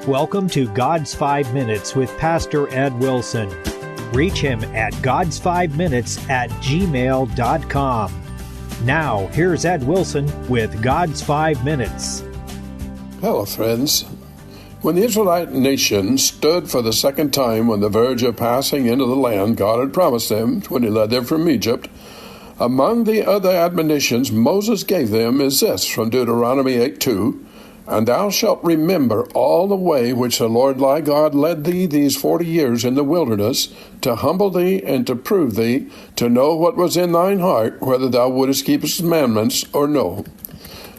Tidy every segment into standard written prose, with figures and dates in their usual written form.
Welcome to God's 5 Minutes with Pastor Ed Wilson. Reach him at GodsFiveMinutes@gmail.com. Now, here's Ed Wilson with God's 5 Minutes. Hello, friends. When the Israelite nation stood for the second time on the verge of passing into the land God had promised them when he led them from Egypt, among the other admonitions Moses gave them is this from Deuteronomy 8:2, "And thou shalt remember all the way which the Lord thy God led thee these 40 years in the wilderness, to humble thee and to prove thee, to know what was in thine heart, whether thou wouldest keep his commandments or no."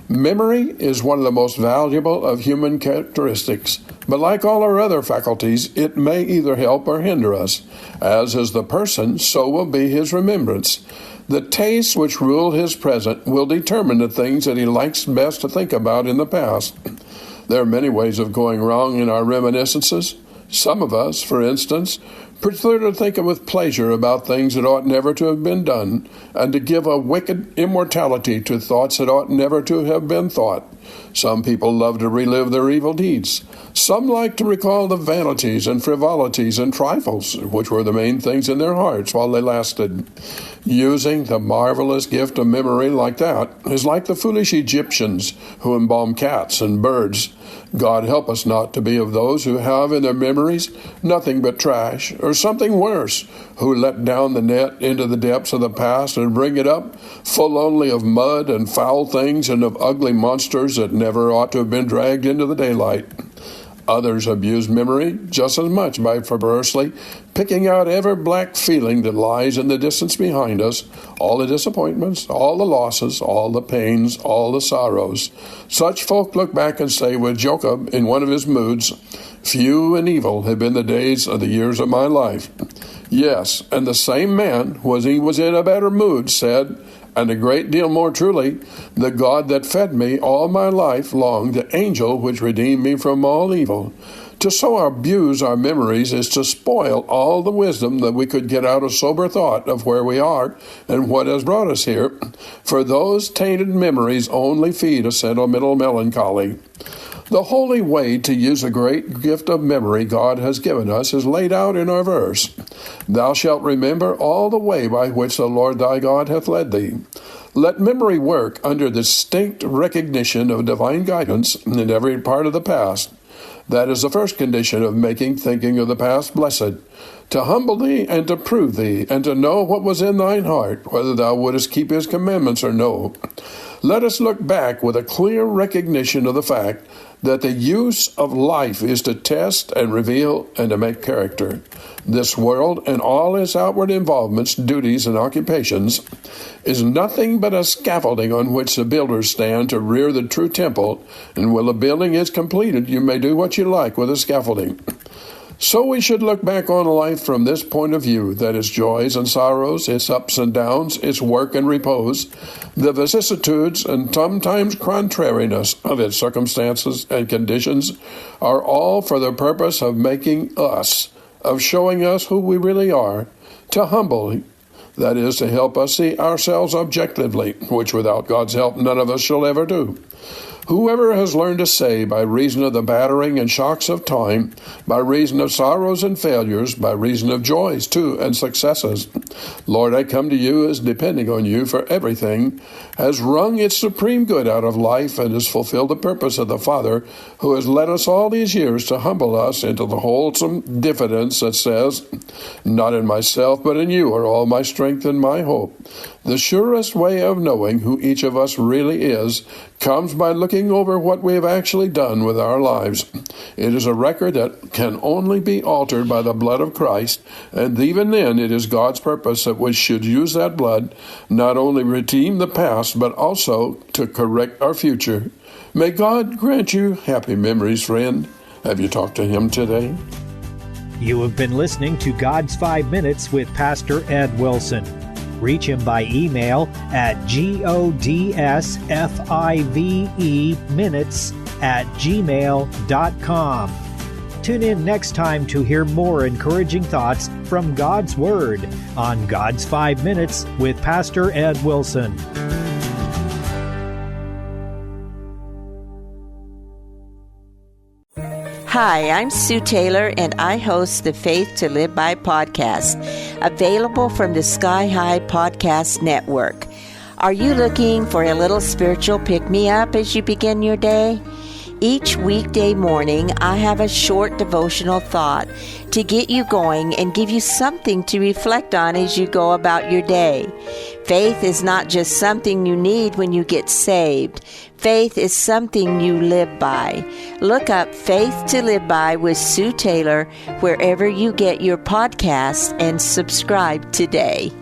Memory is one of the most valuable of human characteristics, but like all our other faculties, it may either help or hinder us. As is the person, so will be his remembrance. The tastes which rule his present will determine the things that he likes best to think about in the past. There are many ways of going wrong in our reminiscences. Some of us, for instance, prefer to think with pleasure about things that ought never to have been done, and to give a wicked immortality to thoughts that ought never to have been thought. Some people love to relive their evil deeds. Some like to recall the vanities and frivolities and trifles, which were the main things in their hearts while they lasted. Using the marvelous gift of memory like that is like the foolish Egyptians who embalm cats and birds. God help us not to be of those who have in their memories nothing but trash, or something worse, who let down the net into the depths of the past and bring it up full only of mud and foul things and of ugly monsters that never ought to have been dragged into the daylight. Others abuse memory just as much by perversely picking out every black feeling that lies in the distance behind us, all the disappointments, all the losses, all the pains, all the sorrows. Such folk look back and say with Job in one of his moods, "Few and evil have been the days of the years of my life." Yes, and the same man, when he was in a better mood, said, and a great deal more truly, "The God that fed me all my life long, the angel which redeemed me from all evil." To so abuse our memories is to spoil all the wisdom that we could get out of sober thought of where we are and what has brought us here, for those tainted memories only feed a sentimental melancholy. The holy way to use a great gift of memory God has given us is laid out in our verse. "Thou shalt remember all the way by which the Lord thy God hath led thee." Let memory work under distinct recognition of divine guidance in every part of the past. That is the first condition of making thinking of the past blessed. To humble thee and to prove thee, and to know what was in thine heart, whether thou wouldest keep his commandments or no. Let us look back with a clear recognition of the fact that the use of life is to test and reveal and to make character. This world and all its outward involvements, duties, and occupations is nothing but a scaffolding on which the builders stand to rear the true temple, and when the building is completed, you may do what you like with the scaffolding. So we should look back on life from this point of view, that its joys and sorrows, its ups and downs, its work and repose, the vicissitudes and sometimes contrariness of its circumstances and conditions are all for the purpose of making us, of showing us who we really are, to humble, that is, to help us see ourselves objectively, which without God's help none of us shall ever do. Whoever has learned to say, by reason of the battering and shocks of time, by reason of sorrows and failures, by reason of joys, too, and successes, "Lord, I come to you as depending on you for everything," has wrung its supreme good out of life and has fulfilled the purpose of the Father who has led us all these years to humble us into the wholesome diffidence that says, "Not in myself, but in you are all my strength and my hope." The surest way of knowing who each of us really is comes by looking over what we have actually done with our lives. It is a record that can only be altered by the blood of Christ, and even then it is God's purpose that we should use that blood not only redeem the past, but also to correct our future. May God grant you happy memories, friend. Have you talked to him today? You have been listening to God's 5 Minutes with Pastor Ed Wilson. Reach him by email at GodsFiveMinutes@gmail.com. Tune in next time to hear more encouraging thoughts from God's Word on God's 5 Minutes with Pastor Ed Wilson. Hi, I'm Sue Taylor, and I host the Faith to Live By podcast, available from the Sky High Podcast Network. Are you looking for a little spiritual pick-me-up as you begin your day? Each weekday morning, I have a short devotional thought to get you going and give you something to reflect on as you go about your day. Faith is not just something you need when you get saved. Faith is something you live by. Look up Faith to Live By with Sue Taylor wherever you get your podcasts and subscribe today.